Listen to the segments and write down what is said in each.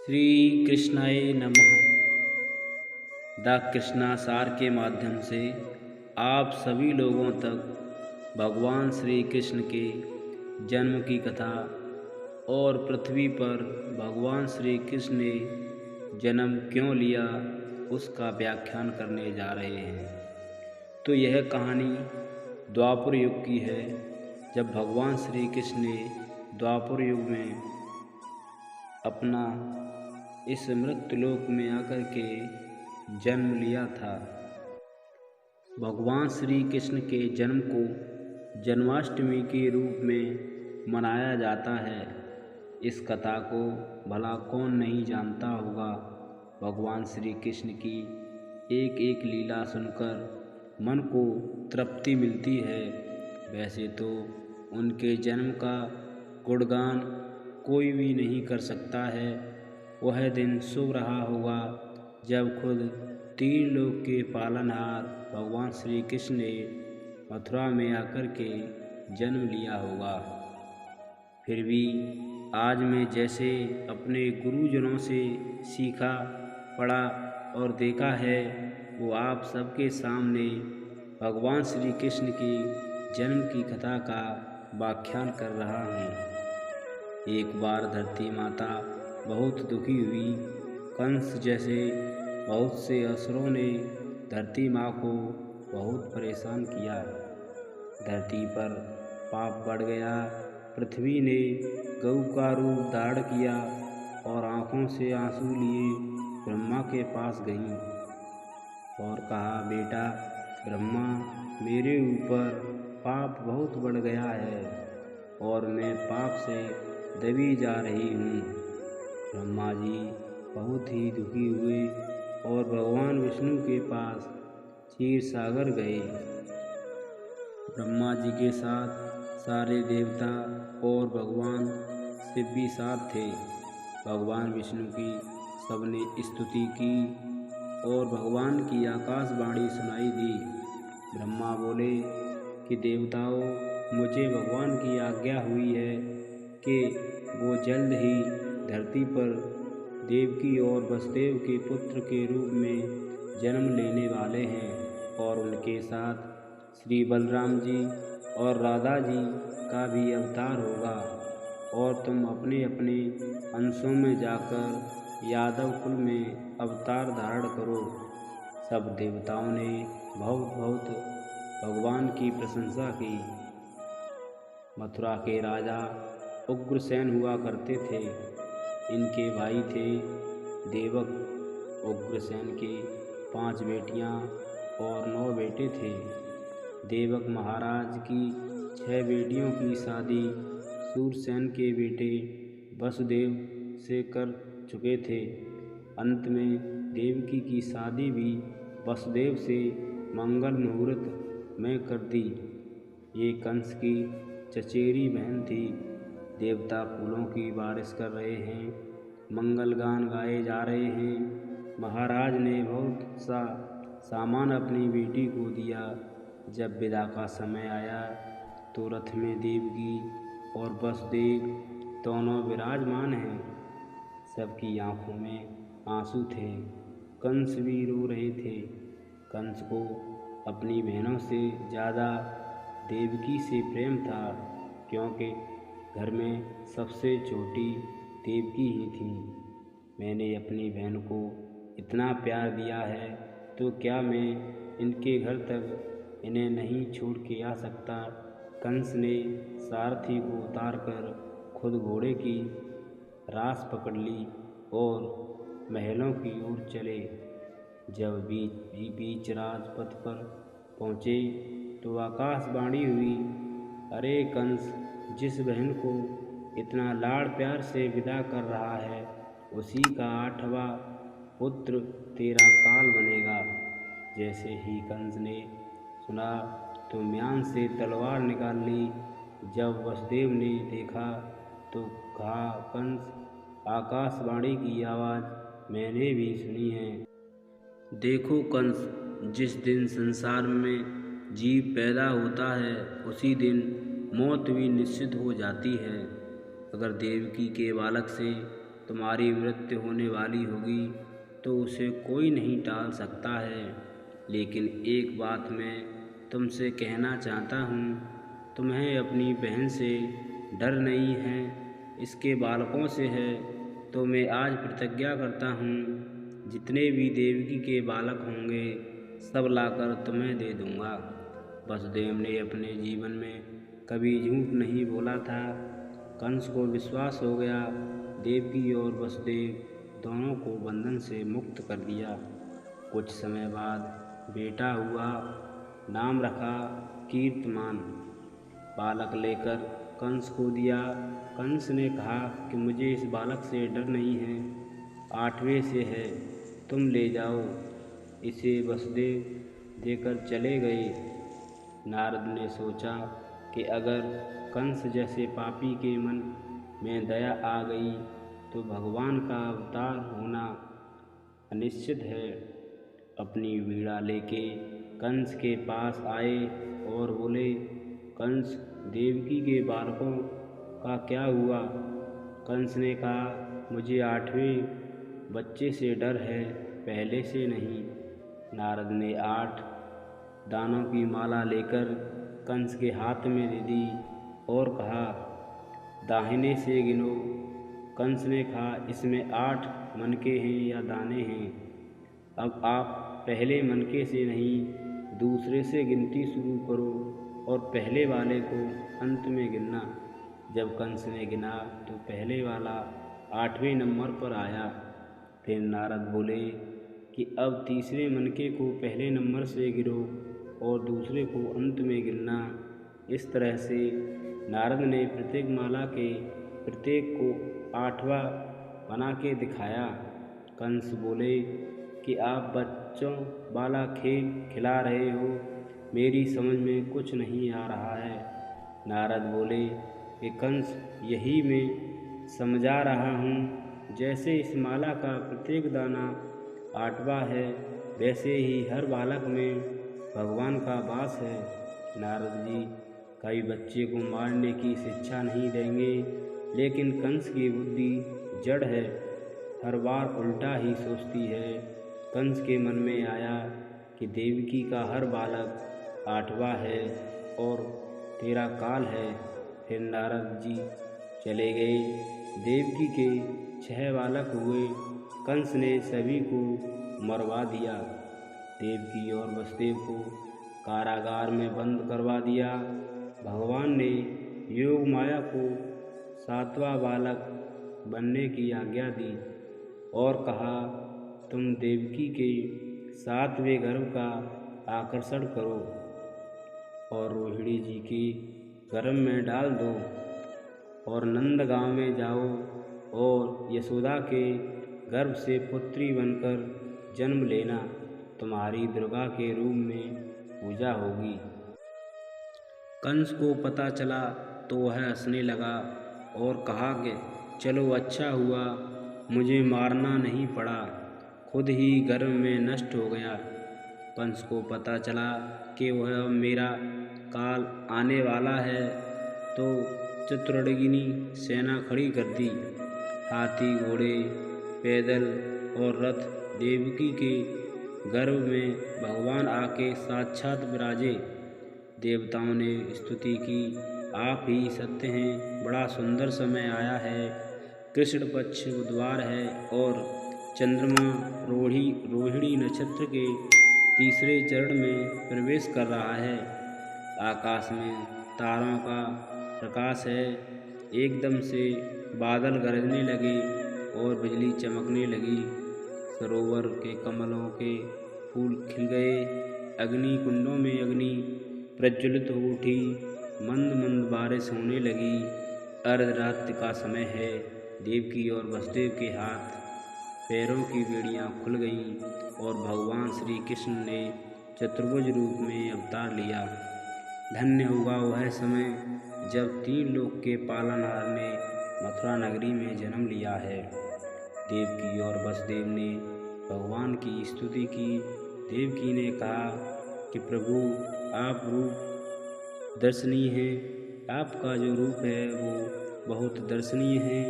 श्री कृष्णाय नमः। द कृष्णा सार के माध्यम से आप सभी लोगों तक भगवान श्री कृष्ण के जन्म की कथा और पृथ्वी पर भगवान श्री कृष्ण ने जन्म क्यों लिया उसका व्याख्यान करने जा रहे हैं। तो यह कहानी द्वापर युग की है, जब भगवान श्री कृष्ण ने द्वापर युग में अपना इस मृत्युलोक में आकर के जन्म लिया था। भगवान श्री कृष्ण के जन्म को जन्माष्टमी के रूप में मनाया जाता है। इस कथा को भला कौन नहीं जानता होगा। भगवान श्री कृष्ण की एक एक लीला सुनकर मन को तृप्ति मिलती है। वैसे तो उनके जन्म का गुणगान कोई भी नहीं कर सकता है। वह दिन शुभ रहा होगा जब खुद तीन लोक के पालनहार भगवान श्री कृष्ण ने मथुरा में आकर के जन्म लिया होगा। फिर भी आज मैं जैसे अपने गुरुजनों से सीखा, पढ़ा और देखा है, वो आप सबके सामने भगवान श्री कृष्ण के जन्म की कथा का व्याख्यान कर रहा हूँ। एक बार धरती माता बहुत दुखी हुई। कंस जैसे बहुत से असुरों ने धरती माँ को बहुत परेशान किया। धरती पर पाप बढ़ गया। पृथ्वी ने गऊ का रूप धारण किया और आँखों से आंसू लिए ब्रह्मा के पास गई और कहा, बेटा ब्रह्मा, मेरे ऊपर पाप बहुत बढ़ गया है और मैं पाप से दबी जा रही हूँ। ब्रह्मा जी बहुत ही दुखी हुए और भगवान विष्णु के पास क्षीर सागर गए। ब्रह्मा जी के साथ सारे देवता और भगवान शिव भी साथ थे। भगवान विष्णु की सबने स्तुति की और भगवान की आकाशवाणी सुनाई दी। ब्रह्मा बोले कि देवताओं, मुझे भगवान की आज्ञा हुई है कि वो जल्द ही धरती पर देवकी और वसुदेव के पुत्र के रूप में जन्म लेने वाले हैं और उनके साथ श्री बलराम जी और राधा जी का भी अवतार होगा और तुम अपने अपने अंशों में जाकर यादव कुल में अवतार धारण करो। सब देवताओं ने बहुत बहुत भगवान की प्रशंसा की। मथुरा के राजा उग्रसेन हुआ करते थे। इनके भाई थे देवक। उग्रसेन के 5 बेटियां और 9 बेटे थे। देवक महाराज की 6 बेटियों की शादी सूरसेन के बेटे वसुदेव से कर चुके थे। अंत में देवकी की शादी भी वसुदेव से मंगल मुहूर्त में कर दी। ये कंस की चचेरी बहन थी। देवता फूलों की बारिश कर रहे हैं, मंगल गान गाए जा रहे हैं। महाराज ने बहुत सा सामान अपनी बेटी को दिया। जब विदा का समय आया तो रथ में देवकी और वसुदेव दोनों विराजमान हैं। सबकी आंखों में आंसू थे। कंस भी रो रहे थे। कंस को अपनी बहनों से ज़्यादा देवकी से प्रेम था, क्योंकि घर में सबसे छोटी देवकी ही थी। मैंने अपनी बहन को इतना प्यार दिया है तो क्या मैं इनके घर तक इन्हें नहीं छोड़ के आ सकता। कंस ने सारथी को उतारकर खुद घोड़े की रास पकड़ ली और महलों की ओर चले। जब बीच राजपथ पर पहुँचे तो आकाशवाणी हुई, अरे कंस, जिस बहन को इतना लाड़ प्यार से विदा कर रहा है उसी का 8वां पुत्र तेरा काल बनेगा। जैसे ही कंस ने सुना तो म्यान से तलवार निकाल ली। जब वसुदेव ने देखा तो कहा, कंस, आकाशवाणी की आवाज़ मैंने भी सुनी है। देखो कंस, जिस दिन संसार में जीव पैदा होता है उसी दिन मौत भी निश्चित हो जाती है। अगर देवकी के बालक से तुम्हारी मृत्यु होने वाली होगी तो उसे कोई नहीं टाल सकता है। लेकिन एक बात मैं तुमसे कहना चाहता हूँ, तुम्हें अपनी बहन से डर नहीं है, इसके बालकों से है। तो मैं आज प्रतिज्ञा करता हूँ, जितने भी देवकी के बालक होंगे सब लाकर तुम्हें दे दूँगा। वसुदेव ने अपने जीवन में कभी झूठ नहीं बोला था। कंस को विश्वास हो गया। देवकी और वसुदेव दोनों को बंधन से मुक्त कर दिया। कुछ समय बाद बेटा हुआ, नाम रखा कीर्तिमान। बालक लेकर कंस को दिया। कंस ने कहा कि मुझे इस बालक से डर नहीं है, 8वें से है, तुम ले जाओ। इसे वसुदेव देकर चले गए। नारद ने सोचा कि अगर कंस जैसे पापी के मन में दया आ गई तो भगवान का अवतार होना अनिश्चित है। अपनी वीणा लेके कंस के पास आए और बोले, कंस, देवकी के बालकों का क्या हुआ? कंस ने कहा, मुझे 8वें बच्चे से डर है, पहले से नहीं। नारद ने 8 दानों की माला लेकर कंस के हाथ में दे दी और कहा, दाहिने से गिनो। कंस ने कहा, इसमें 8 मनके हैं या दाने हैं। अब आप पहले मनके से नहीं, दूसरे से गिनती शुरू करो और पहले वाले को अंत में गिनना। जब कंस ने गिना तो पहले वाला 8वें नंबर पर आया। फिर नारद बोले कि अब तीसरे मनके को पहले नंबर से गिरो और दूसरे को अंत में गिनना। इस तरह से नारद ने प्रत्येक माला के प्रत्येक को 8वां बना के दिखाया। कंस बोले कि आप बच्चों वाला खेल खिला रहे हो, मेरी समझ में कुछ नहीं आ रहा है। नारद बोले कि कंस, यही मैं समझा रहा हूँ। जैसे इस माला का प्रत्येक दाना 8वां है, वैसे ही हर बालक में भगवान का वास है। नारद जी कई बच्चे को मारने की शिक्षा नहीं देंगे, लेकिन कंस की बुद्धि जड़ है, हर बार उल्टा ही सोचती है। कंस के मन में आया कि देवकी का हर बालक 8वां है और तेरा काल है। फिर नारद जी चले गए। देवकी के 6 बालक हुए। कंस ने सभी को मरवा दिया। देवकी और वसुदेव को कारागार में बंद करवा दिया। भगवान ने योग माया को 7वां बालक बनने की आज्ञा दी और कहा, तुम देवकी के 7वें गर्भ का आकर्षण करो और रोहिणी जी के गर्भ में डाल दो और नंद गांव में जाओ और यशोदा के गर्भ से पुत्री बनकर जन्म लेना। तुम्हारी दुर्गा के रूप में पूजा होगी। कंस को पता चला तो वह हंसने लगा और कहा कि चलो, अच्छा हुआ मुझे मारना नहीं पड़ा, खुद ही गर्भ में नष्ट हो गया। कंस को पता चला कि वह अब मेरा काल आने वाला है तो चतुर्वर्गिनी सेना खड़ी कर दी। हाथी, घोड़े, पैदल और रथ। देवकी के गर्भ में भगवान आके साक्षात विराजे। देवताओं ने स्तुति की, आप ही सत्य हैं, बड़ा सुंदर समय आया है। कृष्ण पक्ष बुधवार है और चंद्रमा रोहिणी नक्षत्र के तीसरे चरण में प्रवेश कर रहा है। आकाश में तारों का प्रकाश है। एकदम से बादल गरजने लगे और बिजली चमकने लगी। सरोवर के कमलों के फूल खिल गए। अग्नि कुंडों में अग्नि प्रज्वलित हो उठी। मंद मंद बारिश होने लगी। अर्धरात्रि का समय है। देवकी और वसुदेव के हाथ पैरों की बेड़ियां खुल गईं और भगवान श्री कृष्ण ने चतुर्भुज रूप में अवतार लिया। धन्य होगा वह समय जब 3 लोक के पालनहार ने मथुरा नगरी में जन्म लिया है। देवकी और वसुदेव ने भगवान की स्तुति की। देवकी ने कहा कि प्रभु, आप रूप दर्शनीय हैं, आपका जो रूप है वो बहुत दर्शनीय है।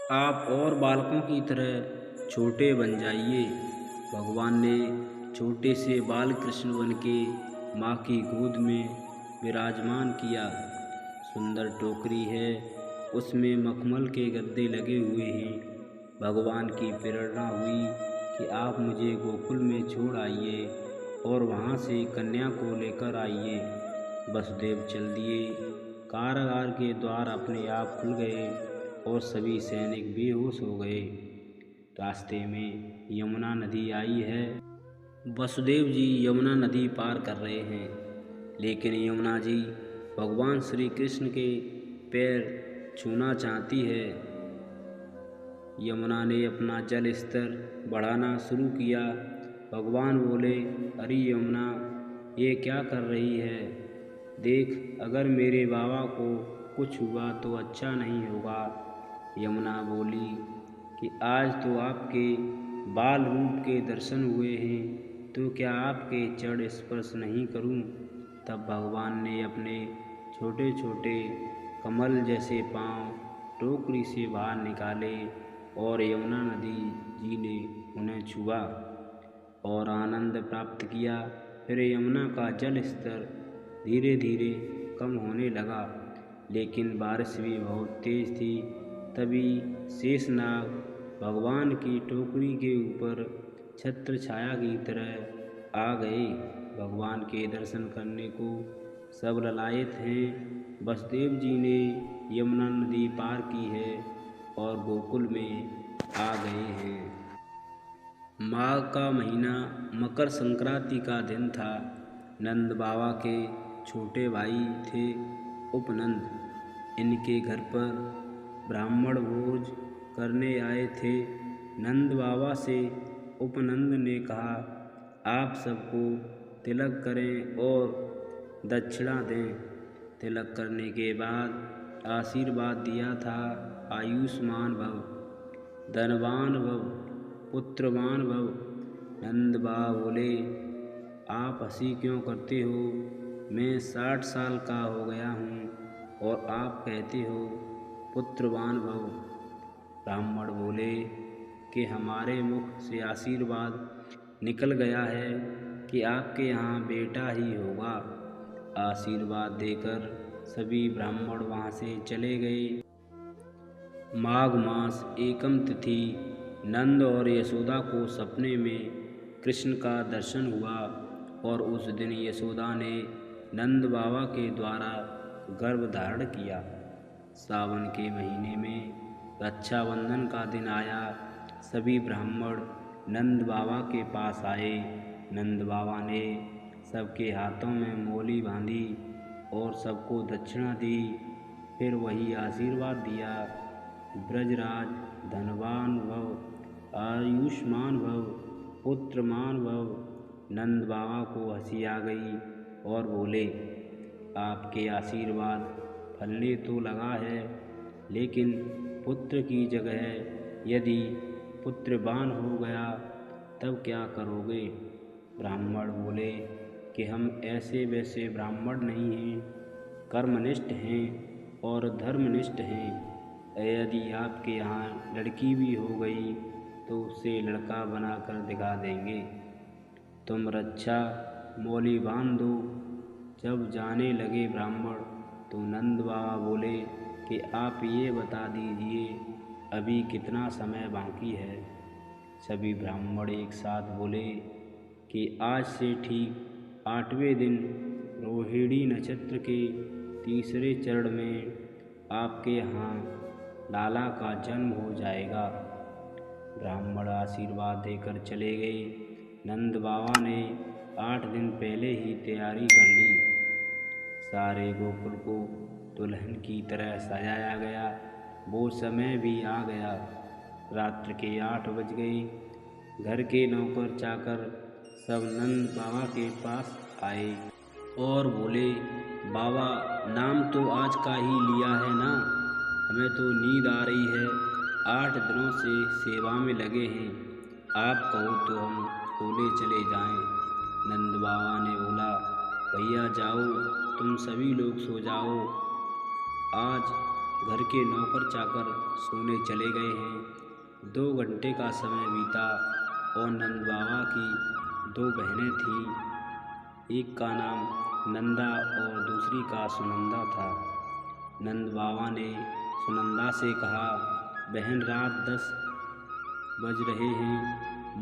आप और बालकों की तरह छोटे बन जाइए। भगवान ने छोटे से बाल कृष्ण बन के माँ की गोद में विराजमान किया। सुंदर टोकरी है, उसमें मखमल के गद्दे लगे हुए हैं। भगवान की प्रेरणा हुई कि आप मुझे गोकुल में छोड़ आइए और वहाँ से कन्या को लेकर आइए। वसुदेव चल दिए। कारागार के द्वार अपने आप खुल गए और सभी सैनिक बेहोश हो गए। रास्ते में यमुना नदी आई है। वसुदेव जी यमुना नदी पार कर रहे हैं, लेकिन यमुना जी भगवान श्री कृष्ण के पैर छूना चाहती है। यमुना ने अपना जल स्तर बढ़ाना शुरू किया। भगवान बोले, अरे यमुना, ये क्या कर रही है? देख, अगर मेरे बाबा को कुछ हुआ तो अच्छा नहीं होगा। यमुना बोली कि आज तो आपके बाल रूप के दर्शन हुए हैं, तो क्या आपके चरण स्पर्श नहीं करूं? तब भगवान ने अपने छोटे छोटे कमल जैसे पांव टोकरी से बाहर निकाले और यमुना नदी जी ने उन्हें छुआ और आनंद प्राप्त किया। फिर यमुना का जल स्तर धीरे धीरे कम होने लगा, लेकिन बारिश भी बहुत तेज थी। तभी शेषनाग भगवान की टोकरी के ऊपर छत्र छाया की तरह आ गए। भगवान के दर्शन करने को सब ललायत हैं। वसुदेव जी ने यमुना नदी पार की है और गोकुल में आ गए हैं। माघ का महीना मकर संक्रांति का दिन था। नंद बाबा के छोटे भाई थे उपनंद। इनके घर पर ब्राह्मण भोज करने आए थे। नंद बाबा से उपनंद ने कहा, आप सबको तिलक करें और दक्षिणा दें। तिलक करने के बाद आशीर्वाद दिया था, आयुष्मान भव, धनवान भव, पुत्रवान भव। नंद बाबा बोले, आप हंसी क्यों करते हो? मैं 60 साल का हो गया हूँ और आप कहते हो पुत्रवान भव। ब्राह्मण बोले कि हमारे मुख से आशीर्वाद निकल गया है कि आपके यहाँ बेटा ही होगा। आशीर्वाद देकर सभी ब्राह्मण वहाँ से चले गए। माघ मास एकम तिथि नंद और यशोदा को सपने में कृष्ण का दर्शन हुआ और उस दिन यशोदा ने नंद बाबा के द्वारा गर्भ धारण किया। सावन के महीने में रक्षाबंधन का दिन आया। सभी ब्राह्मण नंद बाबा के पास आए। नंद बाबा ने सबके हाथों में मोली बांधी और सबको दक्षिणा दी। फिर वही आशीर्वाद दिया, ब्रजराज धनवान भव, आयुष्मान भव, पुत्रमान भव। नंद बाबा को हंसी आ गई और बोले, आपके आशीर्वाद फलने तो लगा है, लेकिन पुत्र की जगह यदि पुत्रवान हो गया तब क्या करोगे? ब्राह्मण बोले कि हम ऐसे वैसे ब्राह्मण नहीं हैं, कर्मनिष्ठ हैं और धर्मनिष्ठ हैं। यदि आपके यहाँ लड़की भी हो गई तो उसे लड़का बनाकर दिखा देंगे। तुम रक्षा मौली बांध दो। जब जाने लगे ब्राह्मण तो नंद बाबा बोले कि आप ये बता दीजिए अभी कितना समय बाकी है। सभी ब्राह्मण एक साथ बोले कि आज से ठीक 8वें दिन रोहिणी नक्षत्र के तीसरे चरण में आपके यहाँ लाला का जन्म हो जाएगा। ब्राह्मण आशीर्वाद देकर चले गए। नंद बाबा ने 8 दिन पहले ही तैयारी कर ली। सारे गोकुल को दुल्हन की तरह सजाया गया। वो समय भी आ गया। रात्र के 8 बज गए। घर के नौकर चाकर सब नंद बाबा के पास आए और बोले, बाबा, नाम तो आज का ही लिया है ना? हमें तो नींद आ रही है। 8 दिनों से सेवा में लगे हैं। आप कहो तो हम सोने चले जाएं। नंद बाबा ने बोला, भैया जाओ, तुम सभी लोग सो जाओ। आज घर के नौकर चाकर सोने चले गए हैं। 2 घंटे का समय बीता और नंद बाबा की 2 बहनें थीं। एक का नाम नंदा और दूसरी का सुनंदा था। नंद बाबा ने सुनंदा से कहा, बहन, रात 10 बज रहे हैं,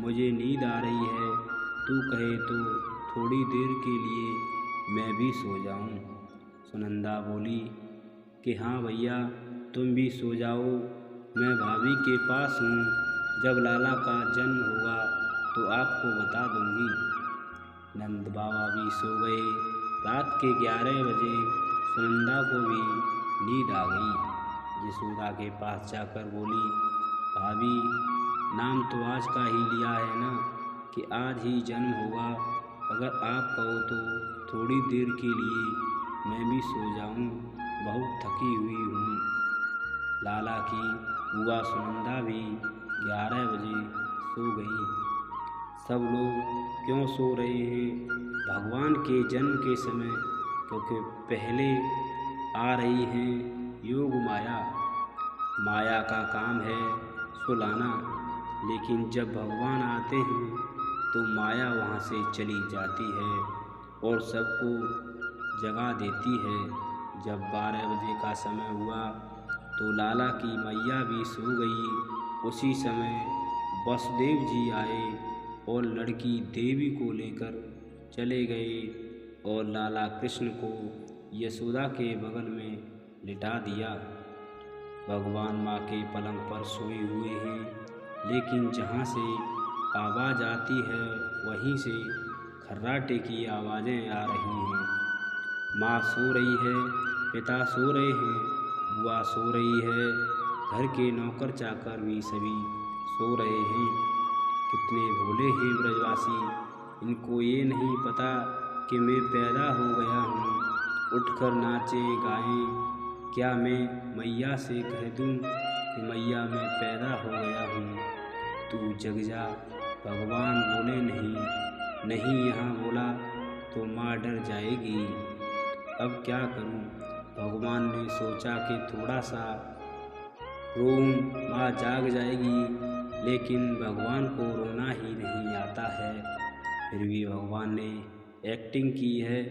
मुझे नींद आ रही है, तू कहे तो थोड़ी देर के लिए मैं भी सो जाऊं। सुनंदा बोली कि हाँ भैया, तुम भी सो जाओ, मैं भाभी के पास हूँ। जब लाला का जन्म होगा तो आपको बता दूंगी। नंद बाबा भी सो गए। रात के 11 बजे सुनंदा को भी नींद आ गई। यशोदा के पास जाकर बोली, भाभी, नाम तो आज का ही लिया है ना कि आज ही जन्म होगा। अगर आप कहो तो थोड़ी देर के लिए मैं भी सो जाऊं, बहुत थकी हुई हूँ। लाला की बुआ सुनंदा भी 11 बजे सो गई। सब लोग क्यों सो रहे हैं? भगवान के जन्म के समय क्योंकि पहले आ रही हैं योग माया। माया का काम है सुलाना, लेकिन जब भगवान आते हैं तो माया वहाँ से चली जाती है और सबको जगा देती है। जब 12 बजे का समय हुआ तो लाला की मैया भी सो गई। उसी समय वसुदेव जी आए और लड़की देवी को लेकर चले गए और लाला कृष्ण को यशोदा के बगल में लिटा दिया। भगवान माँ के पलंग पर सोए हुए हैं, लेकिन जहाँ से आवाज़ आती है वहीं से खर्राटे की आवाज़ें आ रही हैं। माँ सो रही है, पिता सो रहे हैं, बुआ सो रही है, घर के नौकर चाकर भी सभी सो रहे हैं। कितने भोले हैं ब्रजवासी, इनको ये नहीं पता कि मैं पैदा हो गया हूँ। उठकर नाचें गाएं, क्या मैं मैया से कह दूँ कि मैया मैं पैदा हो गया हूँ, तू जग जा। भगवान बोले नहीं यहाँ बोला तो माँ डर जाएगी। अब क्या करूँ? भगवान ने सोचा कि थोड़ा सा रोऊं, माँ जाग जाएगी, लेकिन भगवान को रोना ही नहीं आता है। फिर भी भगवान ने एक्टिंग की है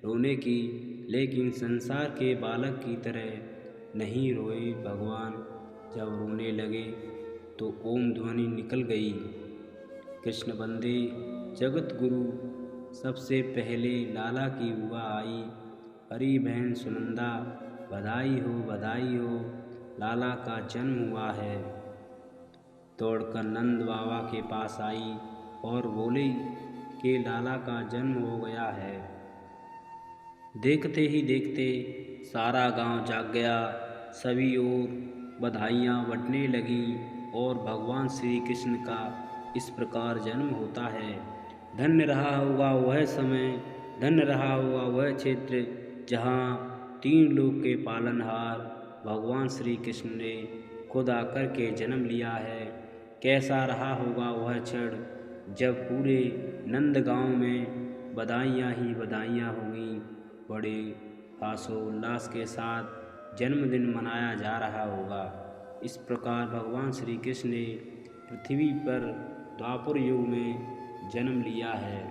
रोने की, लेकिन संसार के बालक की तरह नहीं रोए भगवान। जब रोने लगे तो ओम ध्वनि निकल गई। कृष्ण बंदे जगत गुरु। सबसे पहले लाला की बुआ आई, अरे बहन सुनंदा, बधाई हो, लाला का जन्म हुआ है। दौड़कर नंद बाबा के पास आई और बोली कि लाला का जन्म हो गया है। देखते ही देखते सारा गांव जाग गया। सभी ओर बधाइयाँ बंटने लगीं और भगवान श्री कृष्ण का इस प्रकार जन्म होता है। धन्य रहा होगा वह समय, धन्य रहा होगा वह क्षेत्र जहाँ 3 लोक के पालनहार भगवान श्री कृष्ण ने खुद आकर के जन्म लिया है। कैसा रहा होगा वह क्षण जब पूरे नंद गांव में बधाइयाँ ही बधाइयाँ होंगी। बड़े हर्षोल्लास के साथ जन्मदिन मनाया जा रहा होगा। इस प्रकार भगवान श्री कृष्ण ने पृथ्वी पर द्वापर युग में जन्म लिया है।